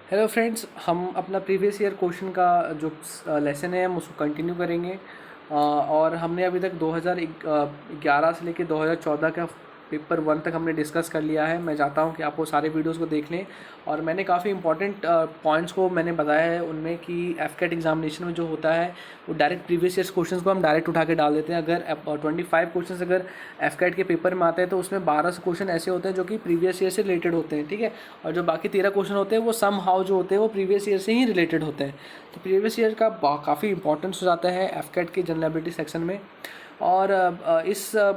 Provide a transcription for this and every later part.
Hello friends, हम अपना previous year question का जो लेसन है हम उसको कंटिन्यू करेंगे। और हमने अभी तक 2011 से लेकर 2014 का पेपर 1 तक हमने डिस्कस कर लिया है। मैं चाहता हूं कि आप वो सारे वीडियोस को देख लें। और मैंने काफ़ी इंपॉर्टेंट पॉइंट्स को मैंने बताया है उनमें कि एफकेट एग्जामिनेशन में जो होता है वो डायरेक्ट प्रीवियस ईयर्स क्वेश्चंस को हम डायरेक्ट उठा के डाल देते हैं। अगर 25 क्वेश्चंस अगर एफकेट के पेपर में आते हैं तो उसमें 12 क्वेश्चन ऐसे होते हैं जो कि प्रीवियस ईयर से रिलेटेड होते हैं, ठीक है। और जो बाकी 13 क्वेश्चन होते हैं वो सम हाउ जो होते हैं वो प्रीवियस ईयर से ही रिलेटेड होते हैं। तो प्रीवियस ईयर का काफ़ी इंपॉर्टेंस हो जाता है एफकेट के जनरल एबिलिटी सेक्शन में। और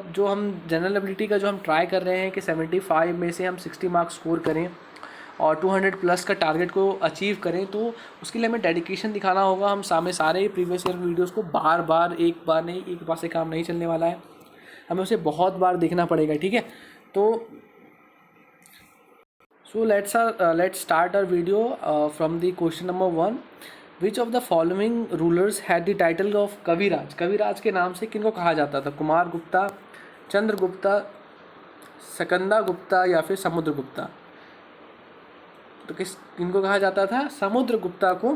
जो हम जनरल एबिलिटी का जो हम ट्राई कर रहे हैं कि 75 में से हम 60 मार्क्स स्कोर करें और 200 प्लस का टारगेट को अचीव करें, तो उसके लिए हमें डेडिकेशन दिखाना होगा। हम सारे प्रीवियस ईयर वीडियोस को बार बार एक बार नहीं, एक बार से काम नहीं चलने वाला है, हमें उसे बहुत बार देखना पड़ेगा, ठीक है। तो let's start our video from the question number 1. Which of the following rulers had the title of कविराज? कविराज के नाम से किनको कहा जाता था? कुमार गुप्ता, चंद्रगुप्ता, सकंदा गुप्ता या फिर समुद्रगुप्ता? तो किनको कहा जाता था? समुद्रगुप्ता को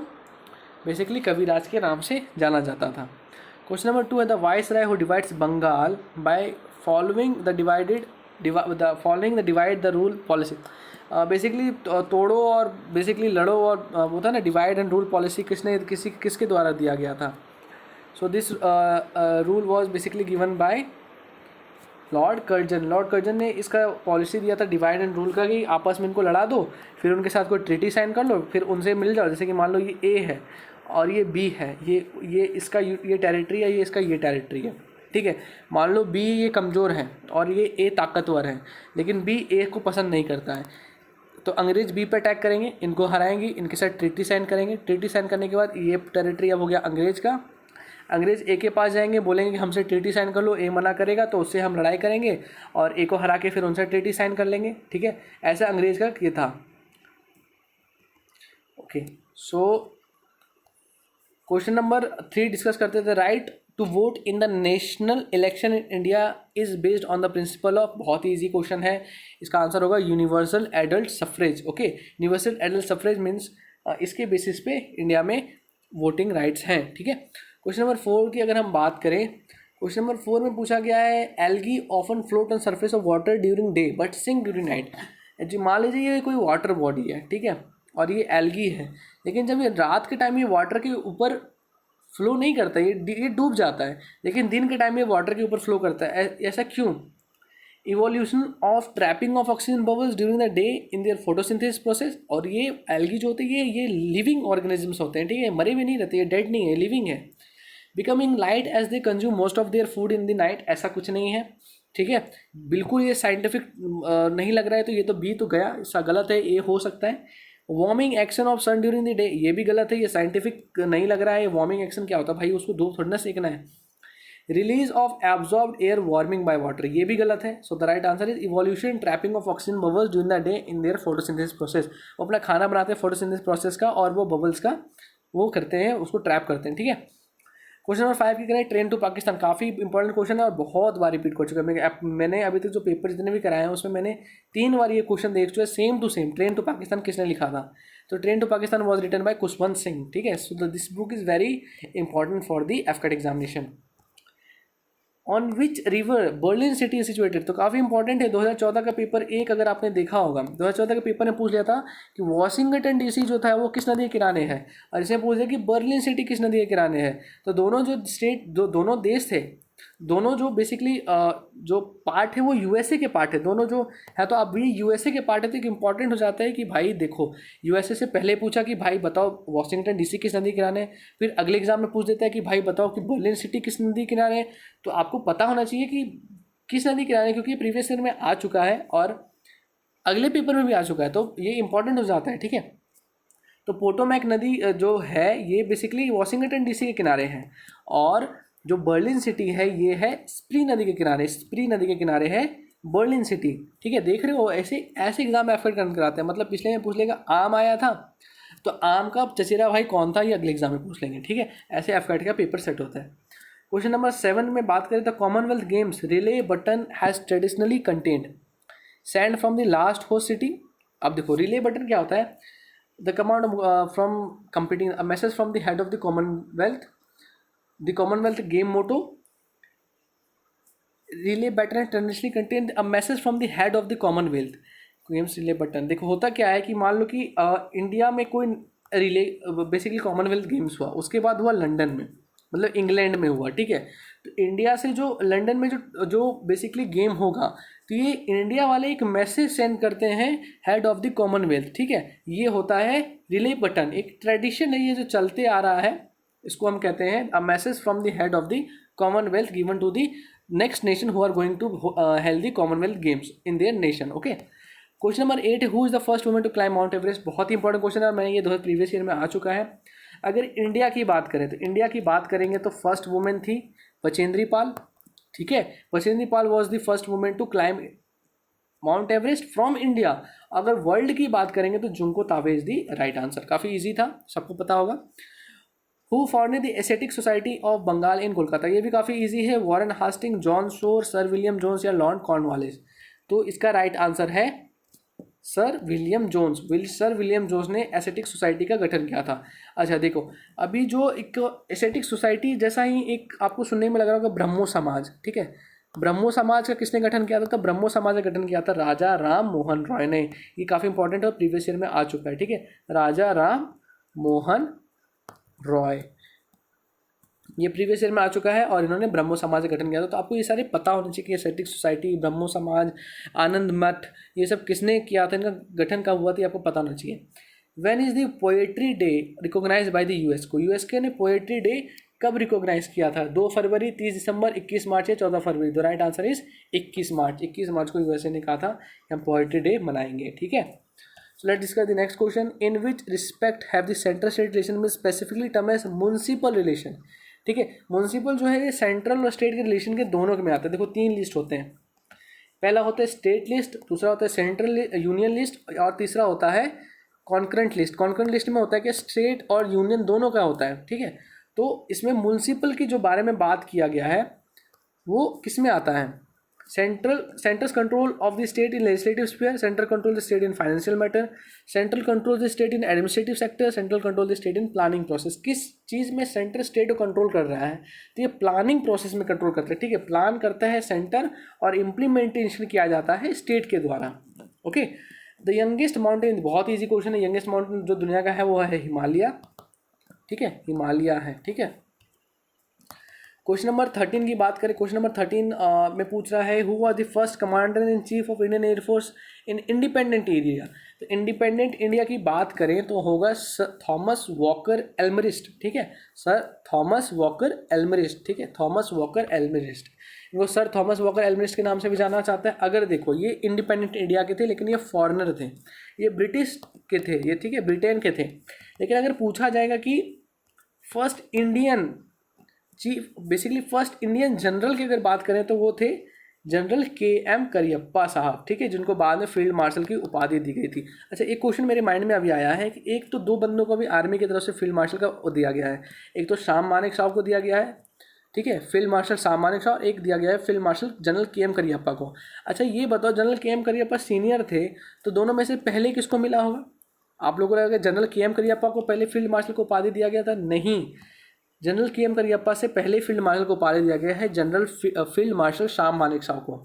बेसिकली कविराज के नाम से जाना जाता था। क्वेश्चन नंबर 2 है the viceroy who divides Bengal by following the divide the rule policy. Basically तोड़ो और बेसिकली लड़ो और वो था ना डिवाइड एंड रूल पॉलिसी किसके द्वारा दिया गया था? So this rule was basically given by Lord Curzon. Lord Curzon ने इसका पॉलिसी दिया था डिवाइड एंड रूल का कि आपस में इनको लड़ा दो, फिर उनके साथ कोई ट्रीटी साइन कर लो, फिर उनसे मिल जाओ। जैसे कि मान लो ये ए है और ये बी है, ये इसका ये टेरिटरी है, ये इसका ये टेरिटरी है, ठीक है। मान लो बी ये कमज़ोर है और ये ए ताकतवर है, लेकिन बी ए को पसंद नहीं करता है, तो अंग्रेज बी पर अटैक करेंगे, इनको हराएंगे, इनके साथ ट्रीटी साइन करेंगे। ट्रीटी साइन करने के बाद ये टेरिटरी अब हो गया अंग्रेज का। अंग्रेज ए के पास जाएंगे, बोलेंगे कि हमसे ट्रीटी साइन कर लो, ए मना करेगा तो उससे हम लड़ाई करेंगे और ए को हरा के फिर उनसे ट्रीटी साइन कर लेंगे, ठीक है। ऐसा अंग्रेज का ये था। Okay, so question number 3 discuss करते थे। Right to vote in the national election in India is based on the principle of. बहुत ही ईजी क्वेश्चन है, इसका आंसर होगा universal adult suffrage. Okay, universal adult suffrage means इसके basis पे India में वोटिंग राइट्स हैं, ठीक है। क्वेश्चन नंबर 4 की अगर हम बात करें, क्वेश्चन नंबर 4 में पूछा गया है algae often float on surface of water during day but sink during night. जी मान लीजिए ये कोई वाटर बॉडी है, ठीक है, और ये एल्गी है, लेकिन जब ये रात के टाइम ये वाटर के ऊपर फ्लो नहीं करता, ये डूब जाता है, लेकिन दिन के टाइम ये वाटर के ऊपर फ्लो करता है। ऐसा क्यों? Evolution of trapping of oxygen bubbles during the day in their photosynthesis process. और ये एल्गी जो होती है ये लिविंग ऑर्गेनिजम्स होते हैं, ठीक है, मरे भी नहीं रहते, ये डेड नहीं है, लिविंग है। Becoming light as they consume most of their food in the night. ऐसा कुछ नहीं है, ठीक है, बिल्कुल ये साइंटिफिक नहीं लग रहा है, तो ये तो बी तो गया, इसका गलत है, ए हो सकता है। Warming action of sun during the day, ये भी गलत है, ये साइंटिफिक नहीं लग रहा है। वार्मिंग एक्शन क्या होता है भाई, उसको धूप थोड़ी ना सेकना है। Release of absorbed air warming by water, ये भी गलत है। So the right answer is evolution trapping of oxygen bubbles during the day in their photosynthesis process. वो अपना खाना बनाते हैं फोटोसिंथेसिस प्रोसेस का, और वो बबल्स का वो करते हैं, उसको ट्रैप करते हैं, ठीक है। क्वेश्चन नंबर 5 की करें, ट्रेन टू पाकिस्तान। काफ़ी इंपॉर्टेंट क्वेश्चन है और बहुत बार रिपीट कर चुका है। मैंने अभी तक जो पेपर जितने भी कराए हैं उसमें मैंने 3 बार ये क्वेश्चन देख चुका है, same to same. Train to Pakistan किसने लिखा था? तो train to Pakistan was written by Khushwant Singh, ठीक है। So this book is very important for the एफकेट examination. On which river Berlin city is situated, तो काफ़ी इंपॉर्टेंट है। 2014 का पेपर 1 अगर आपने देखा होगा, 2014 के पेपर में पूछ लिया था कि वॉशिंगटन डीसी जो था वो किस नदी के किनारे है, और इसमें पूछ लिया कि बर्लिन सिटी किस नदी के किनारे है। तो दोनों जो स्टेट, जो दोनों देश थे, दोनों जो बेसिकली जो पार्ट है वो यूएसए के पार्ट है, दोनों जो है, तो अब ये यूएसए के पार्ट है तो एक इंपॉर्टेंट हो जाता है कि भाई देखो, यूएसए से पहले पूछा कि भाई बताओ वॉशिंगटन डीसी किस नदी किनारे है, फिर अगले एग्जाम में पूछ देता है कि भाई बताओ कि बर्लिन सिटी किस नदी किनारे है। तो आपको पता होना चाहिए कि किस नदी किनारे है, क्योंकि प्रीवियस ईयर में आ चुका है और अगले पेपर में भी आ चुका है, तो ये इंपॉर्टेंट हो जाता है, ठीक है। तो पोटोमैक नदी जो है ये बेसिकली वॉशिंगटन डीसी के किनारे है, और जो बर्लिन सिटी है ये है स्प्री नदी के किनारे, स्प्री नदी के किनारे है बर्लिन सिटी, ठीक है। देख रहे हो, ऐसे ऐसे एग्जाम एफर्ट कराते हैं। मतलब पिछले में पूछ लेगा आम आया था, तो आम का चचेरा भाई कौन था, ये अगले एग्जाम में पूछ लेंगे, ठीक है। ऐसे एफर्ट का पेपर सेट होता है। क्वेश्चन नंबर 7 में बात करें तो Commonwealth games relay button has traditionally contained sand from the last host city. अब देखो रिले बटन क्या होता है, the command from competing a message from the head of the Commonwealth game motto relay button and traditionally contain a message from the head of the Commonwealth games relay button. देखो होता क्या है कि मान लो कि इंडिया में कोई relay basically Commonwealth games हुआ, उसके बाद हुआ लंदन में, मतलब इंग्लैंड में हुआ, ठीक है। तो इंडिया से जो लंदन में जो जो बेसिकली गेम होगा, तो ये इंडिया वाले एक मैसेज सेंड करते हैं हेड ऑफ द कॉमनवेल्थ, ठीक है। ये होता है रिले बटन, एक ट्रेडिशन है ये जो चलते आ रहा है, इसको हम कहते हैं a message from the head of the Commonwealth given to the next nation who are going to held the Commonwealth Games in their nation, okay. Question number 8, who is the first woman to climb Mount Everest. बहुत ही important question है, मैं ये 2000 previous year में आ चुका है। अगर India की बात करें तो इंडिया की बात करेंगे तो फर्स्ट वुमेन थी बचेंद्री पाल, ठीक है। Bachendri Pal was the first women to climb Mount Everest from India. अगर वर्ल्ड की बात करेंगे तो Junko Tabei is the right answer, काफ़ी ईजी था, सबको पता होगा। Who founded the Asiatic society of Bengal in Kolkata, ये भी काफ़ी ईजी है, Warren Hastings, John Shore, Sir William Jones या लॉर्ड कॉर्नवालिस। तो इसका राइट आंसर है Sir William Jones. Sir William Jones ने एस्थेटिक सोसाइटी का गठन किया था। अच्छा देखो, अभी जो एक एस्थेटिक सोसाइटी जैसा ही एक आपको सुनने में लग रहा होगा ब्रह्मो समाज, ठीक है। ब्रह्मो समाज का किसने गठन किया था? तो ब्रह्मो समाज का गठन किया था राजा राम मोहन रॉय ने। ये काफ़ी इंपॉर्टेंट है और प्रीवियस ईयर में आ चुका है, ठीक है। राजा राम मोहन रॉय, ये प्रीवियस ईयर में आ चुका है और इन्होंने ब्रह्मो समाज का गठन किया था। तो आपको ये सारे पता होने चाहिए कि एस्थेटिक सोसाइटी, ब्रह्मो समाज, आनंद मठ, ये सब किसने किया था, इनका गठन कब हुआ था, ये आपको पता होना चाहिए। When is the poetry day recognize by the यूएसको, यूएसको ने पोएट्री डे कब रिकॉग्नाइज किया था? 2 फरवरी, 30 दिसंबर, 21 मार्च या 14 फरवरी। द राइट आंसर इज 21 मार्च। 21 मार्च को यूएसए ने कहा था कि हम पोएट्री डे मनाएंगे, ठीक है। So let's discuss the next question. In which respect have the central state relation में specifically term as municipal relation, ठीक है। म्यूनसिपल जो है ये सेंट्रल और स्टेट के रिलेशन के दोनों में आता है। देखो 3 लिस्ट होते हैं, पहला होता है स्टेट लिस्ट, दूसरा होता है सेंट्रल यूनियन लिस्ट और तीसरा होता है कॉन्करेंट लिस्ट। कॉन्करेंट लिस्ट में होता है कि स्टेट और यूनियन दोनों का होता है, ठीक है। तो इसमें म्यूनसिपल की जो बारे में बात किया गया है वो किस में आता है? Central control of the state in legislative sphere, central control the state in financial matter, central control the state in administrative sector, central control the state in planning process. किस चीज़ में सेंटर स्टेट को control कर रहा है? तो ये planning process में control करता है, ठीक है। प्लान करता है सेंटर और इम्प्लीमेंटेशन किया जाता है स्टेट के द्वारा, ओके। द यंगेस्ट माउंटेन, बहुत ईजी क्वेश्चन है, यंगेस्ट माउंटेन जो दुनिया का है वो है हिमालय, ठीक है, हिमालय है, ठीक है। क्वेश्चन नंबर 13 की बात करें, क्वेश्चन नंबर 13 में पूछ रहा है who was the first commander in chief of Indian air force in independent India. तो इंडिपेंडेंट इंडिया की बात करें तो होगा सर थॉमस वॉकर एल्मरिस्ट, ठीक है। सर थॉमस वॉकर एल्मरिस्ट, ठीक है, थॉमस वॉकर एल्मरिस्ट। इनको सर थॉमस वॉकर एल्मरिस्ट के नाम से भी जाना चाहते हैं। अगर देखो ये इंडिपेंडेंट इंडिया के थे लेकिन ये फॉरेनर थे, ये ब्रिटिश के थे, ये ठीक है ब्रिटेन के थे। लेकिन अगर पूछा जाएगा कि first Indian chief, basically first Indian general की अगर बात करें तो वो थे जनरल KM करियप्पा साहब, ठीक है, जिनको बाद में फील्ड मार्शल की उपाधि दी गई थी। अच्छा एक क्वेश्चन मेरे माइंड में अभी आया है कि एक तो 2 बंदों को भी आर्मी की तरफ से फील्ड मार्शल का दिया गया है, एक तो शाम मानेक साहब को दिया गया है, ठीक है, फील्ड मार्शल शाम मानेक साहब, एक दिया गया है field marshal general KM Cariappa को। अच्छा ये बताओ जनरल KM करियप्पा सीनियर थे तो दोनों में से पहले किसको मिला होगा? आप लोगों को लगेगा जनरल KM करियप्पा को पहले फील्ड मार्शल को उपाधि दिया गया था, नहीं। जनरल KM करियप्पा से पहले फील्ड मार्शल को उपाधि दिया गया है जनरल फील्ड मार्शल शाम मानेक साहब को।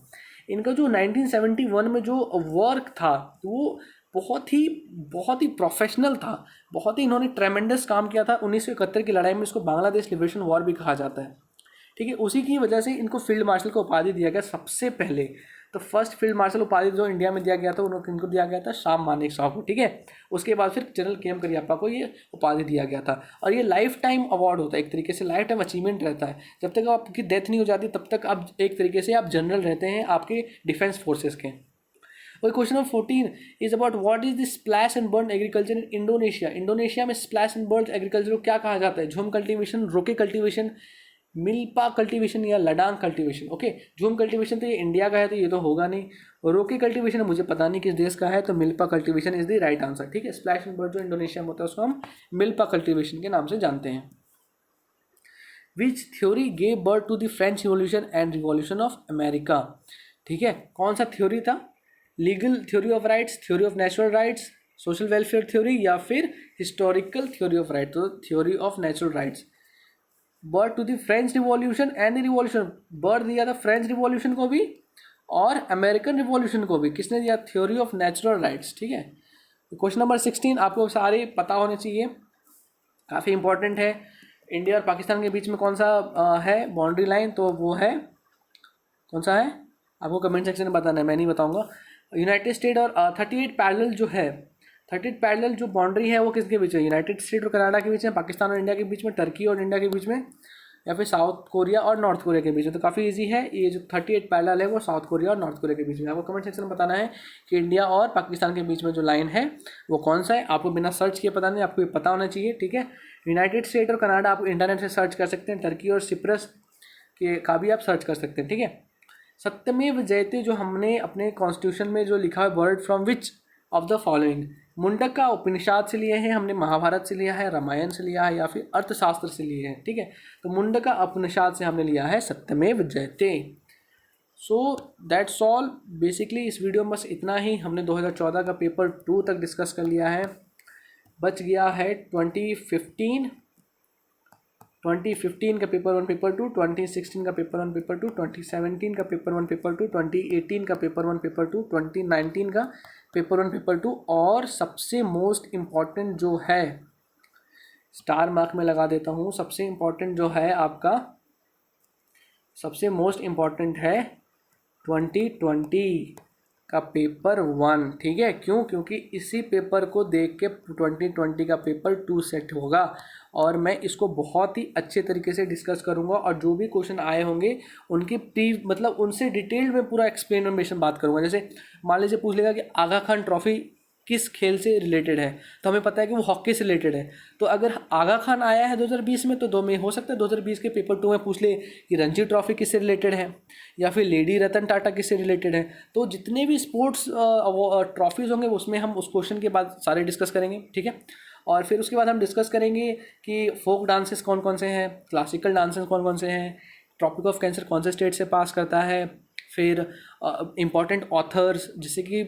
इनका जो 1971 में जो वर्क था वो बहुत ही प्रोफेशनल था, बहुत ही इन्होंने ट्रेमेंडस काम किया था। 1971 की लड़ाई में इसको बांग्लादेश लिबरेशन वॉर भी कहा जाता है, ठीक है। उसी की वजह से इनको फील्ड मार्शल को उपाधि दिया गया सबसे पहले। तो फर्स्ट फील्ड मार्शल उपाधि जो इंडिया में दिया गया था इनको दिया गया था शाम मानेक साहब को, ठीक है। उसके बाद फिर जनरल KM करियप्पा को ये उपाधि दिया गया था। और ये लाइफ टाइम अवार्ड होता है, एक तरीके से लाइफ टाइम अचीवमेंट रहता है। जब तक आपकी डेथ नहीं हो जाती तब तक आप एक तरीके से आप जनरल रहते हैं आपके डिफेंस फोर्सेस के। और question number 14 is about what is the splash and burn agriculture in Indonesia. Indonesia में स्प्लैश एंड बर्न एग्रीकल्चर को क्या कहा जाता है? झूम कल्टीवेशन, रोके कल्टीवेशन, मिल्पा कल्टीवेशन या लडांग कल्टीवेशन, ओके। झूम कल्टीवेशन तो ये इंडिया का है तो ये तो होगा नहीं, और रोके कल्टीवेशन मुझे पता नहीं किस देश का है, तो milpa cultivation is the right answer, ठीक है। स्प्लैश एंड बर्न जो इंडोनेशिया में होता है उसको हम मिल्पा कल्टीवेशन के नाम से जानते हैं। Which theory gave birth to the French revolution and revolution of America, ठीक है। कौन सा थ्योरी था? Legal theory of rights, theory of natural rights, social welfare theory या फिर हिस्टोरिकल थ्योरी ऑफ राइट, तो theory of natural rights. Birth to the French revolution and the revolution, birth दिया था फ्रेंच रिवॉल्यूशन को भी और American revolution को भी, किसने दिया? थ्योरी ऑफ नेचुरल राइट्स, ठीक है। क्वेश्चन नंबर 16 आपको सारे पता होने चाहिए, काफ़ी इंपॉर्टेंट है। इंडिया और पाकिस्तान के बीच में कौन सा है बाउंड्री लाइन? तो वो है, कौन सा है आपको कमेंट सेक्शन में बताना है, मैं नहीं बताऊंगा। यूनाइटेड स्टेट और 38 पैरेलल जो है, 38 पैरेलल जो बाउंड्री है वो किसके बीच है? यूनाइटेड स्टेट और कनाडा के बीच में, पाकिस्तान और इंडिया के बीच में, टर्की और इंडिया के बीच में, या फिर साउथ कोरिया और नॉर्थ कोरिया के बीच में। तो काफ़ी इजी है, ये जो 38 पैरेलल है वो साउथ कोरिया और नॉर्थ कोरिया के बीच में। आपको कमेंट सेक्शन में बताना है कि इंडिया और पाकिस्तान के बीच में जो लाइन है वो कौन सा है। आपको बिना सर्च किए पता नहीं, आपको ये पता होना चाहिए, ठीक है। यूनाइटेड स्टेट और कनाडा आप इंटरनेट से सर्च कर सकते हैं, टर्की और सिप्रस के का भी आप सर्च कर सकते हैं, ठीक है। सत्यमेव जयते जो हमने अपने कॉन्स्टिट्यूशन में जो लिखा है, word from which of the following, Mundaka का उपनिषद से लिए हैं हमने, महाभारत से लिया है, रामायण से लिया है, या फिर अर्थशास्त्र से लिए हैं, ठीक है। तो मुंडक का उपनिषद से हमने लिया है सत्यमेव जयते। सो दैट्स ऑल, बेसिकली इस वीडियो में बस इतना ही। हमने 2014 का पेपर 2 तक डिस्कस कर लिया है, बच गया है 2015 का पेपर 1 पेपर 2, 2016 का पेपर 1 पेपर 2, 2017 का पेपर 1 पेपर 2, 2018 का पेपर 1 पेपर 2, 2019 का पेपर 1 पेपर 2, और सबसे मोस्ट इम्पॉर्टेंट जो है, स्टार मार्क में लगा देता हूँ, सबसे इम्पॉर्टेंट जो है आपका, सबसे मोस्ट इम्पॉर्टेंट है 2020 का पेपर 1, ठीक है। क्यों? क्योंकि इसी पेपर को देख के 2020 का पेपर 2 सेट होगा, और मैं इसको बहुत ही अच्छे तरीके से डिस्कस करूंगा, और जो भी क्वेश्चन आए होंगे उनकी मतलब उनसे डिटेल में पूरा एक्सप्लेनेशन बात करूंगा। जैसे मान लीजिए पूछ लेगा कि आगा खान ट्रॉफी किस खेल से रिलेटेड है, तो हमें पता है कि वो हॉकी से रिलेटेड है। तो अगर आगा खान आया है 2020 में, तो 2 में हो सकता है 2020 के पेपर 2 में पूछ ले कि रणजी ट्रॉफी किससे रिलेटेड है, या फिर लेडी रतन टाटा किससे रिलेटेड है। तो जितने भी स्पोर्ट्स ट्रॉफीज़ होंगे उसमें हम उस क्वेश्चन के बाद सारे डिस्कस करेंगे, ठीक है। और फिर उसके बाद हम डिस्कस करेंगे कि फोक डांसेस कौन कौन से हैं, क्लासिकल डांसेस कौन कौन से हैं, ट्रॉपिक ऑफ कैंसर कौन से स्टेट से पास करता है, फिर इम्पॉर्टेंट ऑथर्स जैसे कि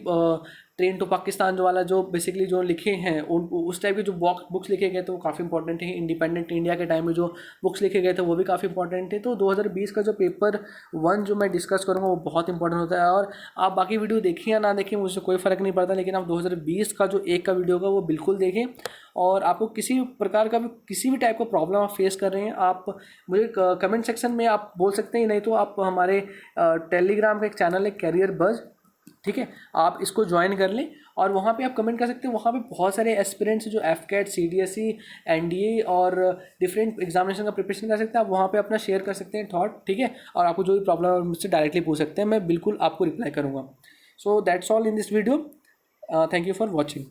ट्रेन टू पाकिस्तान जो वाला जो बेसिकली जो लिखे हैं उन उस टाइप के जो बुक्स लिखे गए थे वो काफ़ी इंपॉर्टेंट है। इंडिपेंडेंट इंडिया के टाइम में जो बुक्स लिखे गए थे वो भी काफ़ी इंपॉर्टेंट थे। तो 2020 का जो पेपर 1 जो मैं डिस्कस करूँगा वो बहुत इंपॉर्टेंट होता है। और आप बाकी वीडियो देखें या ना देखें मुझसे कोई फ़र्क नहीं पड़ता, लेकिन आप 2020 का जो एक का वीडियो होगा वो बिल्कुल देखें। और आपको किसी प्रकार का भी किसी भी टाइप का प्रॉब्लम आप फेस कर रहे हैं, आप मुझे कमेंट सेक्शन में आप बोल सकते हैं, नहीं तो आप हमारे टेलीग्राम का एक चैनल है कैरियर बज़, ठीक है, आप इसको ज्वाइन कर लें और वहाँ पे आप कमेंट कर सकते हैं। वहाँ पे बहुत सारे एस्पिरेंट्स जो एफकेट, सीडीएसई, एनडीए और डिफरेंट एग्जामिनेशन का प्रिपरेशन कर सकते हैं। आप वहाँ पे अपना शेयर कर सकते हैं थॉट, ठीक है, और आपको जो भी प्रॉब्लम है मुझसे डायरेक्टली पूछ सकते हैं, मैं बिल्कुल आपको रिप्लाई करूँगा। So that's all in this video, thank you for watching.